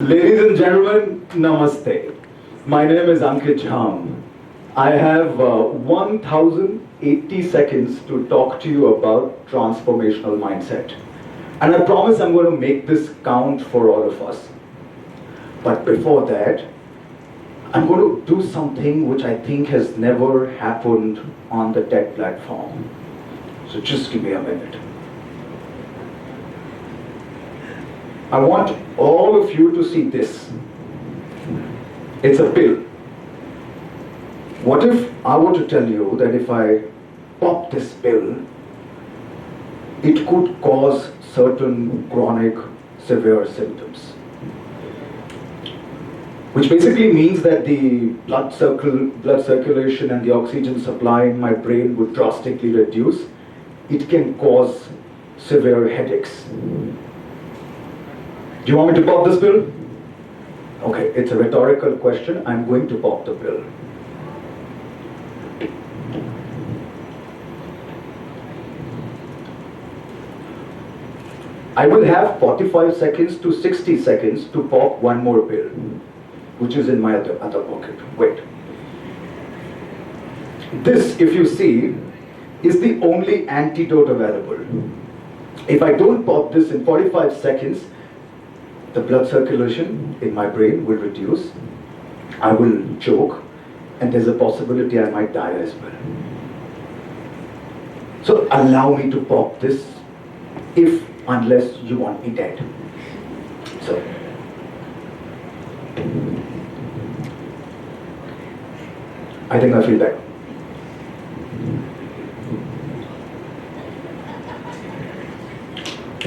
Ladies and gentlemen, namaste. My name is Ankit Jhamb. I have 1080 seconds to talk to you about transformational mindset. And I promise I'm going to make this count for all of us. But before that, I'm going to do something which I think has never happened on the TED platform. So just give me a minute. I want all of you to see this. It's a pill. What if I were to tell you that if I pop this pill, it could cause certain chronic, severe symptoms? Which basically means that the blood circulation and the oxygen supply in my brain would drastically reduce. It can cause severe headaches. Do you want me to pop this pill? Okay, it's a rhetorical question. I'm going to pop the pill. I will have 45 seconds to 60 seconds to pop one more pill, which is in my other pocket. Wait. This, if you see, is the only antidote available. If I don't pop this in 45 seconds, the blood circulation in my brain will reduce, I will choke, and there's a possibility I might die as well. So allow me to pop this unless you want me dead. So, I think I feel better.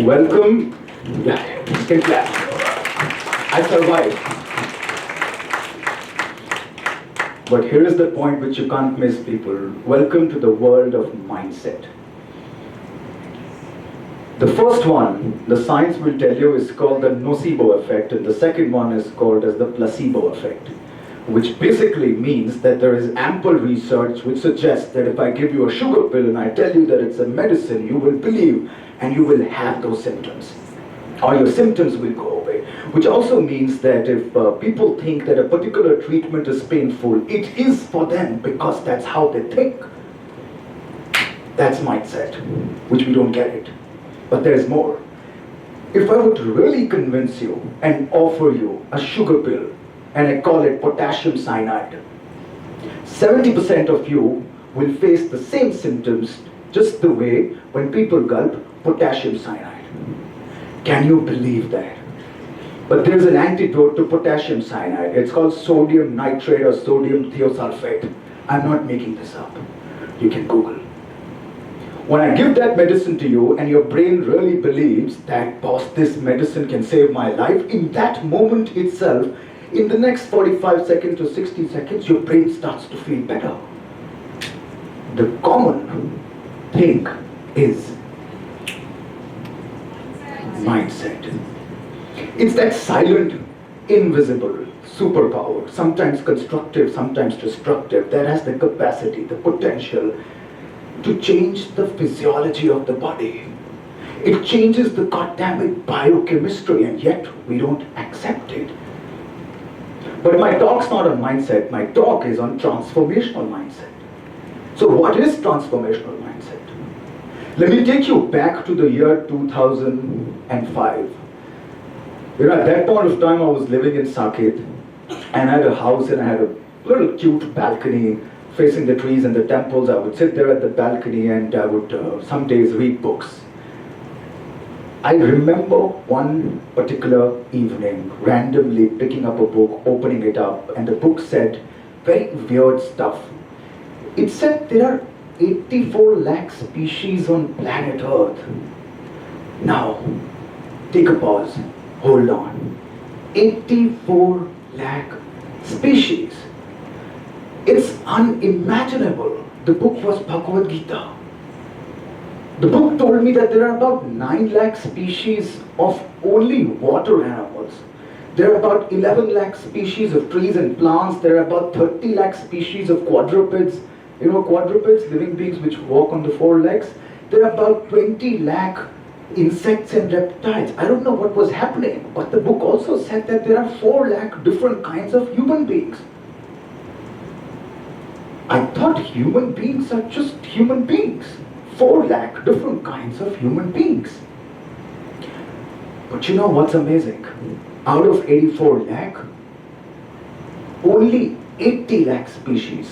Welcome. Yeah, you can clap. I survived. But here is the point which you can't miss, people. Welcome to the world of mindset. The first one, the science will tell you, is called the nocebo effect, and the second one is called as the placebo effect, which basically means that there is ample research which suggests that if I give you a sugar pill and I tell you that it's a medicine, you will believe and you will have those symptoms, or your symptoms will go away. Which also means that if people think that a particular treatment is painful, it is for them because that's how they think. That's mindset, which we don't get it. But there's more. If I were to really convince you and offer you a sugar pill, and I call it potassium cyanide, 70% of you will face the same symptoms just the way when people gulp potassium cyanide. Can you believe that? But there's an antidote to potassium cyanide. It's called sodium nitrate or sodium thiosulfate. I'm not making this up. You can Google. When I give that medicine to you and your brain really believes that, boss, this medicine can save my life, in that moment itself, in the next 45 seconds to 60 seconds, your brain starts to feel better. The common thing is mindset. It's that silent, invisible superpower, sometimes constructive, sometimes destructive, that has the capacity, the potential to change the physiology of the body. It changes the goddamn biochemistry, and yet we don't accept it. But my talk's not on mindset, my talk is on transformational mindset. So what is transformational mindset? Let me take you back to the year 2005. At that point of time I was living in Saket, and I had a house and I had a little cute balcony facing the trees and the temples. I would sit there at the balcony and I would some days read books. I remember one particular evening randomly picking up a book, opening it up, and the book said very weird stuff. It said there are 84 lakh species on planet Earth. Now, take a pause, hold on. 84 lakh species. It's unimaginable. The book was Bhagavad Gita. The book told me that there are about 9 lakh species of only water animals. There are about 11 lakh species of trees and plants. There are about 30 lakh species of quadrupeds. Quadrupeds, living beings which walk on the 4 legs. There are about 20 lakh insects and reptiles. I don't know what was happening, but the book also said that there are 4 lakh different kinds of human beings. I thought human beings are just human beings. 4 lakh different kinds of human beings. But you know what's amazing? Out of 84 lakh, only 80 lakh species,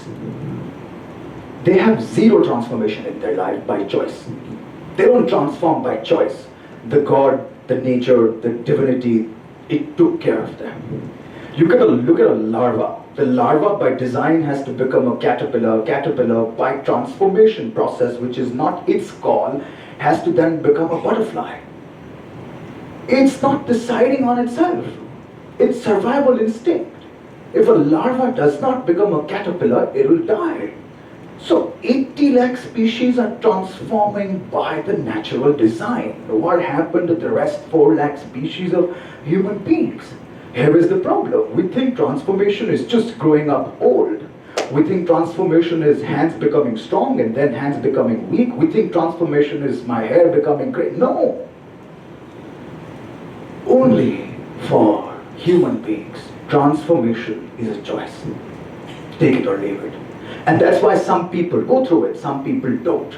they have zero transformation in their life by choice. They don't transform by choice. The God, the nature, the divinity, it took care of them. You gotta look at a larva. The larva by design has to become a caterpillar. Caterpillar by transformation process, which is not its call, has to then become a butterfly. It's not deciding on itself. It's survival instinct. If a larva does not become a caterpillar, it will die. So 80 lakh species are transforming by the natural design. What happened to the rest 4 lakh species of human beings? Here is the problem. We think transformation is just growing up old. We think transformation is hands becoming strong and then hands becoming weak. We think transformation is my hair becoming gray. No. Only for human beings, transformation is a choice. Take it or leave it. And that's why some people go through it, some people don't.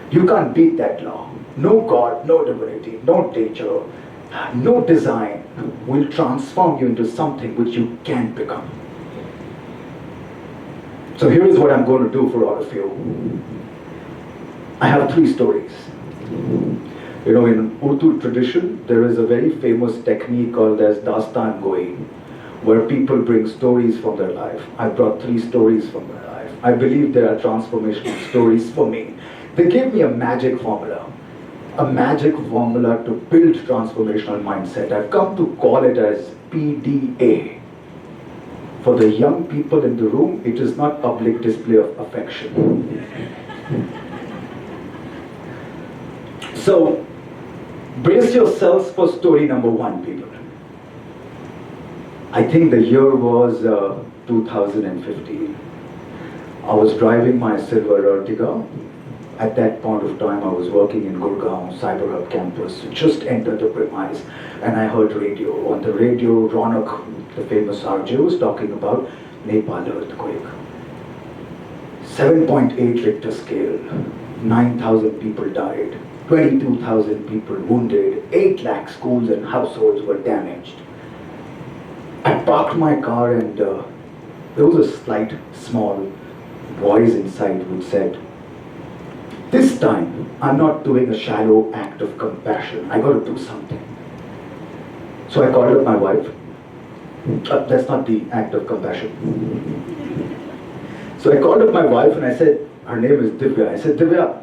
You can't beat that law. No God, no divinity, no nature, no design will transform you into something which you can't become. So here is what I'm going to do for all of you. I have 3 stories. You know, in Urdu tradition, there is a very famous technique called as Dastan Goi, where people bring stories from their life. I brought 3 stories from my life. I believe there are transformational stories for me. They gave me a magic formula to build transformational mindset. I've come to call it as PDA. For the young people in the room, it is not public display of affection. So, brace yourselves for story number 1, people. I think the year was 2015. I was driving my silver Ertiga. At that point of time, I was working in Gurgaon Cyber Hub campus. Just entered the premise, and I heard radio. On the radio, Ronak, the famous RJ, was talking about Nepal earthquake. 7.8 Richter scale. 9,000 people died. 22,000 people wounded. 8 lakh schools and households were damaged. I parked my car and there was a slight, small voice inside which said, this time, I'm not doing a shallow act of compassion. I got to do something. So I called up my wife. That's not the act of compassion. So I called up my wife and I said, her name is Divya. I said, Divya,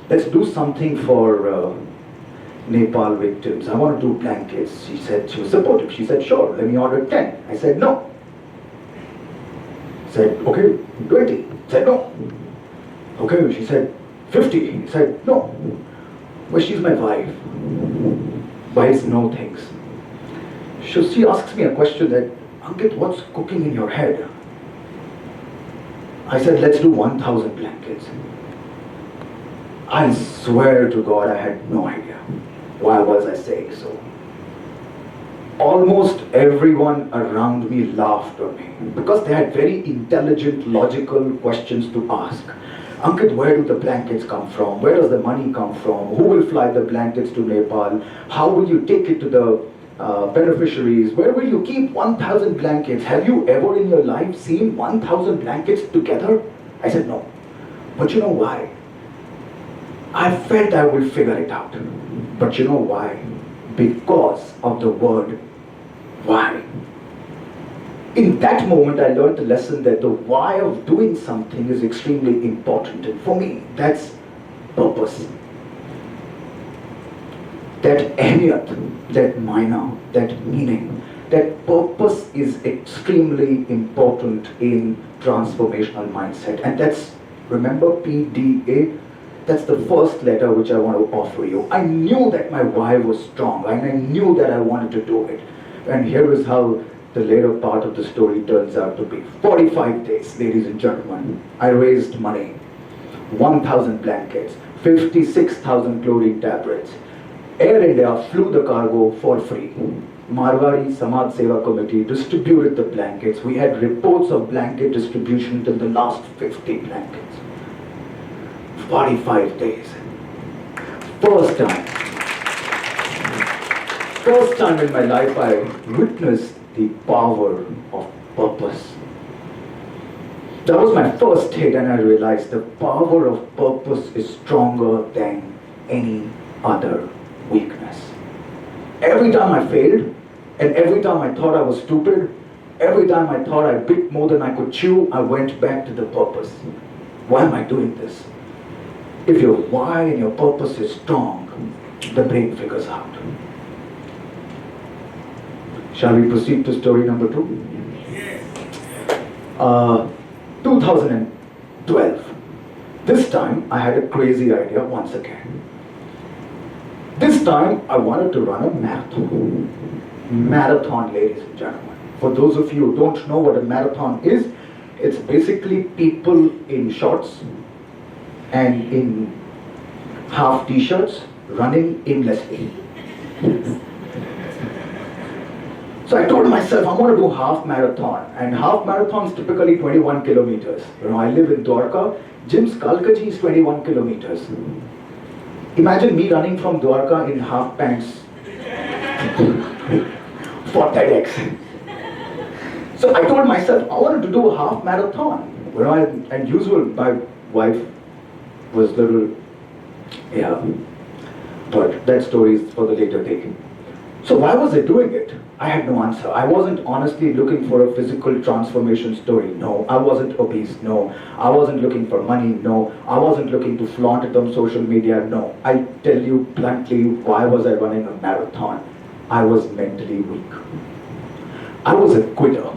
let's do something for Nepal victims. I want to do blankets. She said, she was supportive. She said, sure, let me order 10. I said, no. Said, okay, 20. Said, no. Okay, she said, 50. I said, no. Well, she's my wife. Wives know things. So she asks me a question that, Ankit, what's cooking in your head? I said, let's do 1,000 blankets. I swear to God, I had no idea. Why was I saying so? Almost everyone around me laughed at me because they had very intelligent, logical questions to ask. Ankit, where do the blankets come from? Where does the money come from? Who will fly the blankets to Nepal? How will you take it to the beneficiaries? Where will you keep 1,000 blankets? Have you ever in your life seen 1,000 blankets together? I said, no. But you know why? I felt I would figure it out. But you know why? Because of the word why. In that moment, I learned the lesson that the why of doing something is extremely important. And for me, that's purpose. That ahmiyat, that maina, that meaning, that purpose is extremely important in transformational mindset. And that's, remember PDA? That's the first letter which I want to offer you. I knew that my why was strong and I knew that I wanted to do it. And here is how the later part of the story turns out to be. 45 days, ladies and gentlemen. I raised money. 1,000 blankets, 56,000 chlorine tablets, Air India flew the cargo for free. Marwari Samaj Seva Committee distributed the blankets. We had reports of blanket distribution till the last 50 blankets. 45 days. First time in my life I witnessed the power of purpose. That was my first hit, and I realized the power of purpose is stronger than any other weakness. Every time I failed, and every time I thought I was stupid, every time I thought I bit more than I could chew, I went back to the purpose. Why am I doing this? If your why and your purpose is strong, the brain figures out. Shall we proceed to story number 2? 2012. This time I had a crazy idea once again. This time I wanted to run a marathon. Marathon, ladies and gentlemen. For those of you who don't know what a marathon is, it's basically people in shorts and in half t-shirts running aimlessly. So I told myself, I want to do half marathon, and half marathon is typically 21 kilometers. I live in Dwarka. JIMS Kalkaji is 21 kilometers. Imagine me running from Dwarka in half pants for TEDx. So I told myself, I wanted to do a half marathon. And usual, my wife was little, but that story is for the later day. So why was I doing it? I had no answer. I wasn't honestly looking for a physical transformation story. No. I wasn't obese. No. I wasn't looking for money. No. I wasn't looking to flaunt it on social media. No. I tell you bluntly, why was I running a marathon? I was mentally weak. I was a quitter.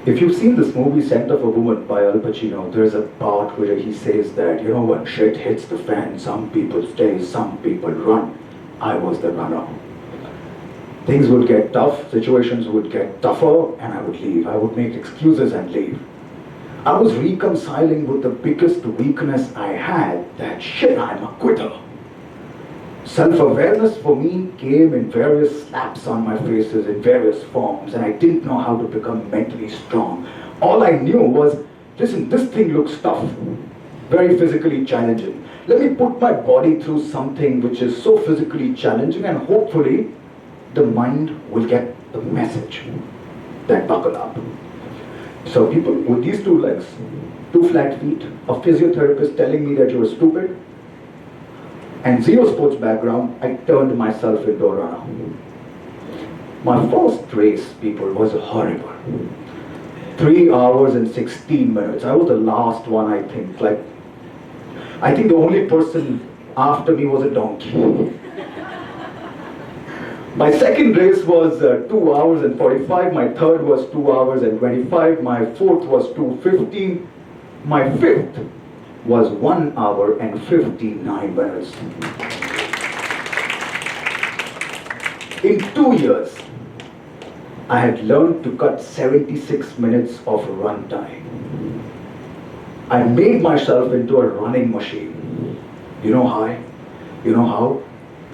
If you've seen this movie, Scent of a Woman by Al Pacino, there's a part where he says that, when shit hits the fan, some people stay, some people run. I was the runner. Things would get tough, situations would get tougher, and I would leave. I would make excuses and leave. I was reconciling with the biggest weakness I had, that shit, I'm a quitter. Self-awareness for me came in various slaps on my faces in various forms, and I didn't know how to become mentally strong. All I knew was, listen, this thing looks tough, very physically challenging. Let me put my body through something which is so physically challenging, and hopefully the mind will get the message. Then buckle up. So people with these two legs, two flat feet, a physiotherapist telling me that you're stupid, and zero sports background, I turned myself into a runner. My first race, people, was horrible. 3 hours and 16 minutes. I was the last one, I think. I think the only person after me was a donkey. My second race was 2 hours and 45. My third was 2 hours and 25. My fourth was 2:15. My fifth was 1 hour and 59 minutes. In 2 years, I had learned to cut 76 minutes of run time. I made myself into a running machine. You know how?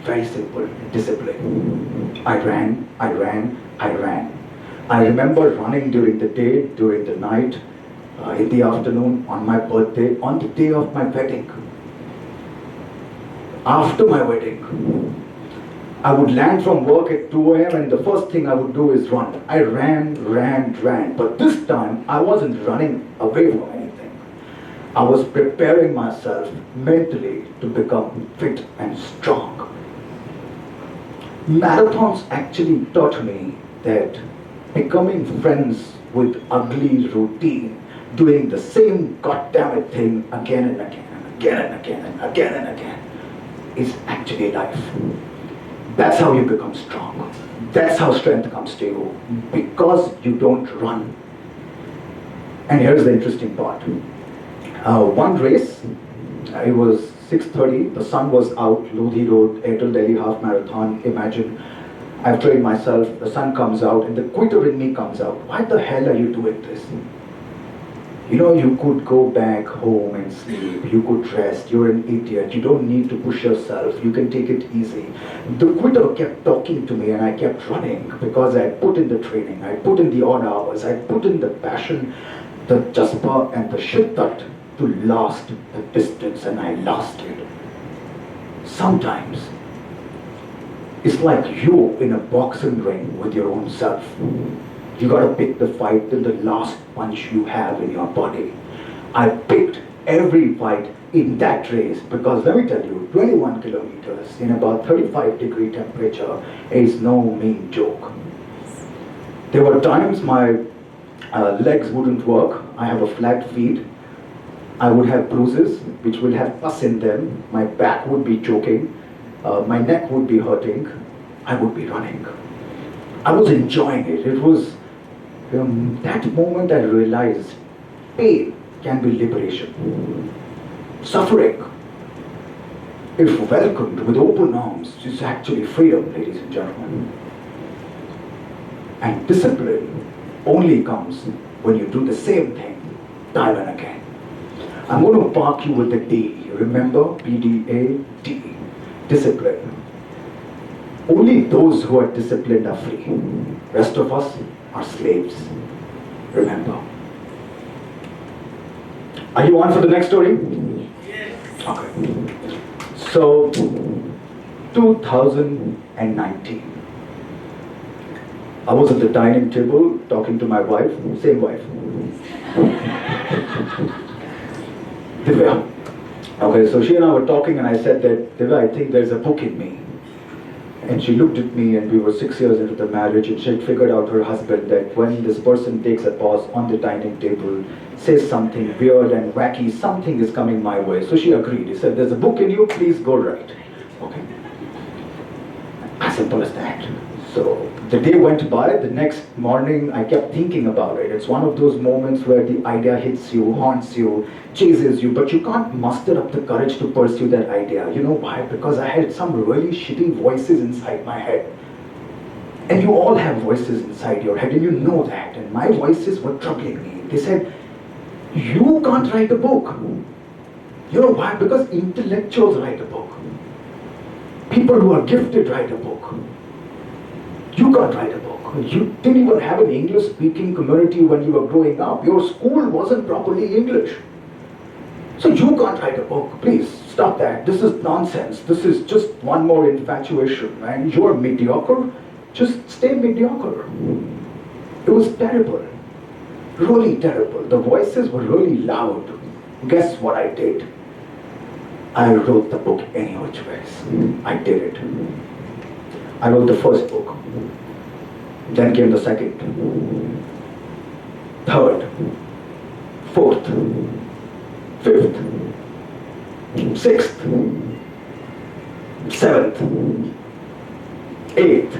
Very simple, discipline. I ran. I remember running during the day, during the night, in the afternoon, on my birthday, on the day of my wedding. After my wedding, I would land from work at 2 a.m. and the first thing I would do is run. I ran. But this time, I wasn't running away from anything. I was preparing myself mentally to become fit and strong. Marathons actually taught me that becoming friends with ugly routine, doing the same goddammit thing again and again, is actually life. That's how you become strong. That's how strength comes to you, because you don't run. And here's the interesting part. One race, it was 6:30, the sun was out, Lodhi Road, Airtel Delhi half marathon. Imagine, I've trained myself, the sun comes out, and the quitter in me comes out. Why the hell are you doing this? You could go back home and sleep. You could rest. You're an idiot. You don't need to push yourself. You can take it easy. The quitter kept talking to me and I kept running because I put in the training. I put in the odd hours. I put in the passion, the jaspa and the shiddat to last the distance, and I lasted. Sometimes it's like you in a boxing ring with your own self. You gotta pick the fight till the last punch you have in your body. I picked every fight in that race because let me tell you, 21 kilometers in about 35-degree temperature is no mean joke. There were times my legs wouldn't work. I have a flat feet. I would have bruises which will have pus in them. My back would be choking. My neck would be hurting. I would be running. I was enjoying it. It was that moment I realized pain can be liberation. Suffering, if welcomed with open arms, is actually freedom, ladies and gentlemen. And discipline only comes when you do the same thing time and again. I'm going to park you with the D. Remember, PDAD, discipline. Only those who are disciplined are free. Rest of us are slaves. Remember. Are you on for the next story? Yes. Okay. So, 2019. I was at the dining table talking to my wife, same wife. Divya. Okay, so she and I were talking and I said that, Divya, I think there's a book in me. And she looked at me and we were 6 years into the marriage and she had figured out her husband that when this person takes a pause on the dining table, says something weird and wacky, something is coming my way. So she agreed. He said, there's a book in you, please go write. Okay. As simple as that. So the day went by, the next morning I kept thinking about it. It's one of those moments where the idea hits you, haunts you, chases you, but you can't muster up the courage to pursue that idea. You know why? Because I had some really shitty voices inside my head. And you all have voices inside your head and you know that. And my voices were troubling me. They said, you can't write a book. You know why? Because intellectuals write a book. People who are gifted write a book. You can't write a book. You didn't even have an English-speaking community when you were growing up. Your school wasn't properly English. So you can't write a book. Please, stop that. This is nonsense. This is just one more infatuation. And you're mediocre. Just stay mediocre. It was terrible. Really terrible. The voices were really loud. Guess what I did? I wrote the book any which ways. I did it. I wrote the first book. Then came the second, third, fourth, fifth, sixth, seventh, eighth,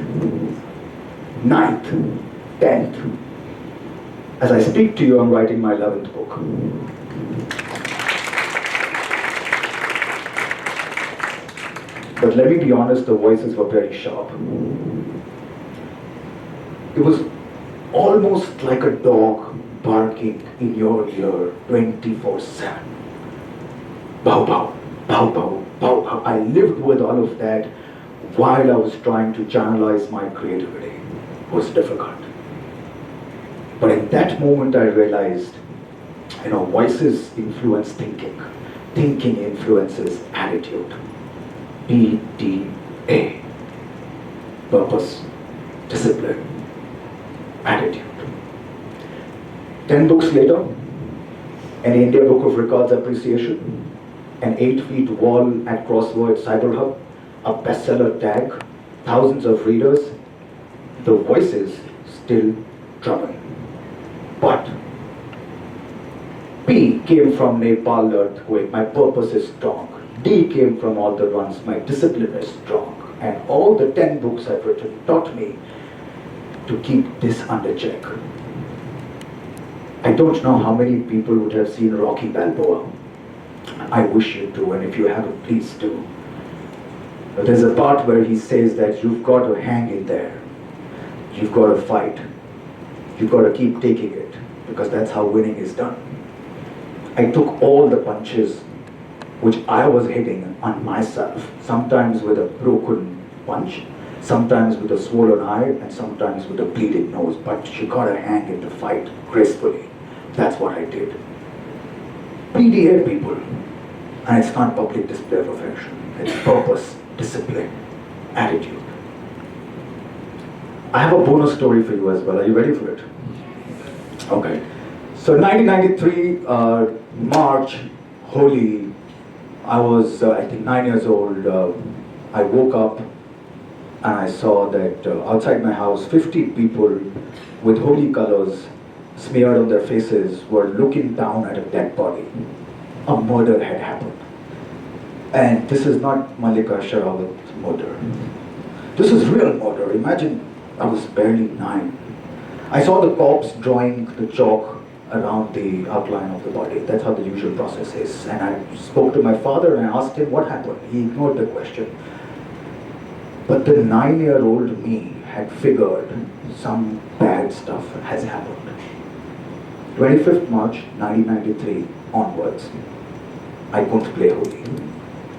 ninth, 10th. As I speak to you, I'm writing my 11th book. But let me be honest, the voices were very sharp. It was almost like a dog barking in your ear 24/7. Bow, bow, bow, bow, bow, bow. I lived with all of that while I was trying to channelize my creativity. It was difficult. But in that moment I realized, voices influence thinking. Thinking influences attitude. PDA. Purpose, discipline, attitude. 10 books later, an India Book of Records appreciation, an 8-feet wall at Crossword Cyber Hub, a bestseller tag, thousands of readers, the voices still trouble. But P came from Nepal earthquake, my purpose is strong. D came from all the runs, my discipline is strong. And all the 10 books I've written taught me to keep this under check. I don't know how many people would have seen Rocky Balboa. I wish you do, and if you haven't, please do. But there's a part where he says that you've got to hang in there. You've got to fight. You've got to keep taking it, because that's how winning is done. I took all the punches which I was hitting on myself, sometimes with a broken punch, sometimes with a swollen eye, and sometimes with a bleeding nose, but you gotta hang in the fight gracefully. That's what I did. PDA people, and it's not public display of affection, it's purpose, discipline, attitude. I have a bonus story for you as well. Are you ready for it? Okay. So 1993, March, Holi, I was, I think, 9 years old. I woke up and I saw that outside my house, 50 people with holy colors smeared on their faces were looking down at a dead body. A murder had happened. And this is not Malika Sherawat murder. This is real murder. Imagine, I was barely 9. I saw the corpse drawing the chalk around the outline of the body. That's how the usual process is. And I spoke to my father and I asked him what happened. He ignored the question. But the 9-year-old me had figured some bad stuff has happened. 25th March 1993 onwards, I couldn't play Holi.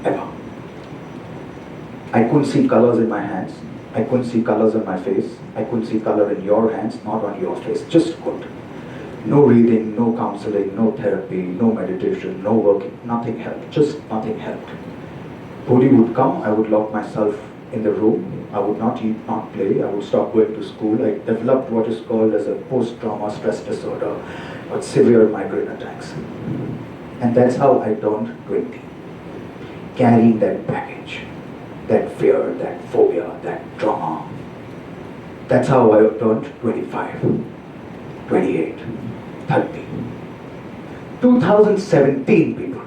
Ever. I couldn't see colors in my hands. I couldn't see colors on my face. I couldn't see color in your hands, not on your face. Just couldn't. No reading, no counseling, no therapy, no meditation, no working. Nothing helped. Just nothing helped. Holi would come. I would lock myself in the room. I would not eat, not play. I would stop going to school. I developed what is called as a post-trauma stress disorder, or severe migraine attacks. And that's how I turned 20. Carrying that baggage, that fear, that phobia, that trauma. That's how I turned 25, 28, 30. 2017, people.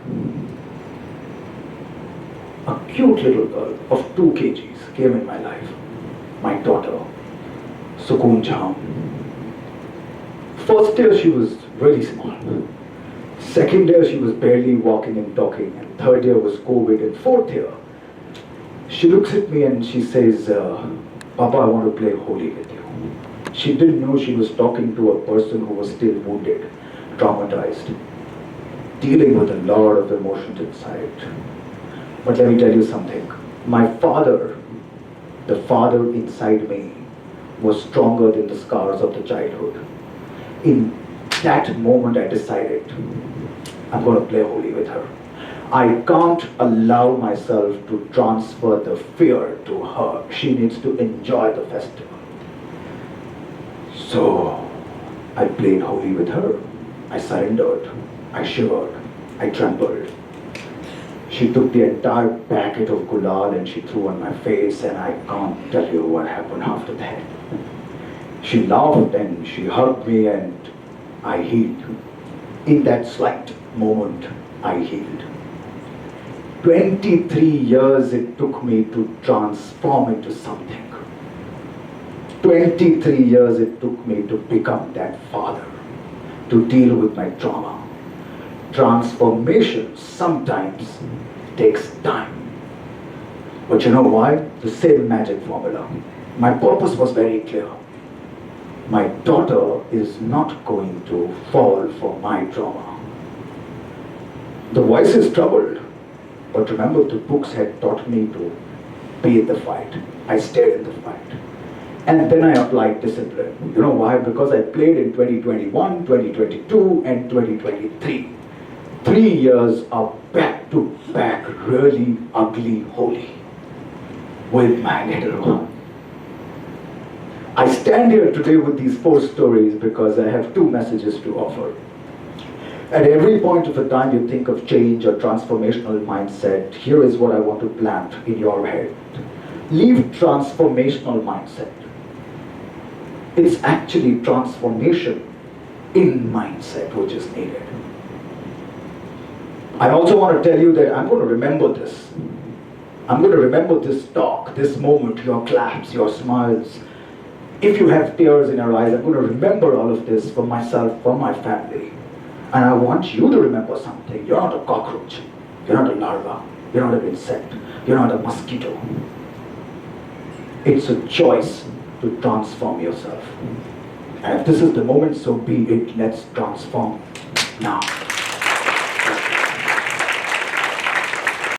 A cute little girl of 2 kgs came in my life. My daughter, Ankit Jhamb. First year she was really small. Second year she was barely walking and talking. And third year was COVID. And fourth year, she looks at me and she says, Papa, I want to play Holi with you. She didn't know she was talking to a person who was still wounded, traumatized, dealing with a lot of emotions inside. But let me tell you something. My father, the father inside me, was stronger than the scars of the childhood. In that moment I decided, I'm going to play Holi with her. I can't allow myself to transfer the fear to her. She needs to enjoy the festival. So I played Holi with her. I surrendered. I shivered. I trembled. She took the entire packet of gulal and she threw on my face, and I can't tell you what happened after that. She laughed and she hugged me and I healed. In that slight moment, I healed. 23 years it took me to transform into something. 23 years it took me to become that father, to deal with my trauma. Transformation sometimes takes time. But you know why? The same magic formula. My purpose was very clear. My daughter is not going to fall for my trauma. The voice is troubled, but remember, the books had taught me to be in the fight. I stayed in the fight. And then I applied discipline. You know why? Because I played in 2021, 2022, and 2023. 3 years of back-to-back really ugly Holi with my little one. I stand here today with these 4 stories because I have 2 messages to offer. At every point of the time you think of change or transformational mindset, here is what I want to plant in your head. Leave transformational mindset. It's actually transformation in mindset which is needed. I also want to tell you that I'm going to remember this. I'm going to remember this talk, this moment, your claps, your smiles. If you have tears in your eyes, I'm going to remember all of this for myself, for my family. And I want you to remember something. You're not a cockroach. You're not a larva. You're not an insect. You're not a mosquito. It's a choice to transform yourself. And if this is the moment, so be it. Let's transform now.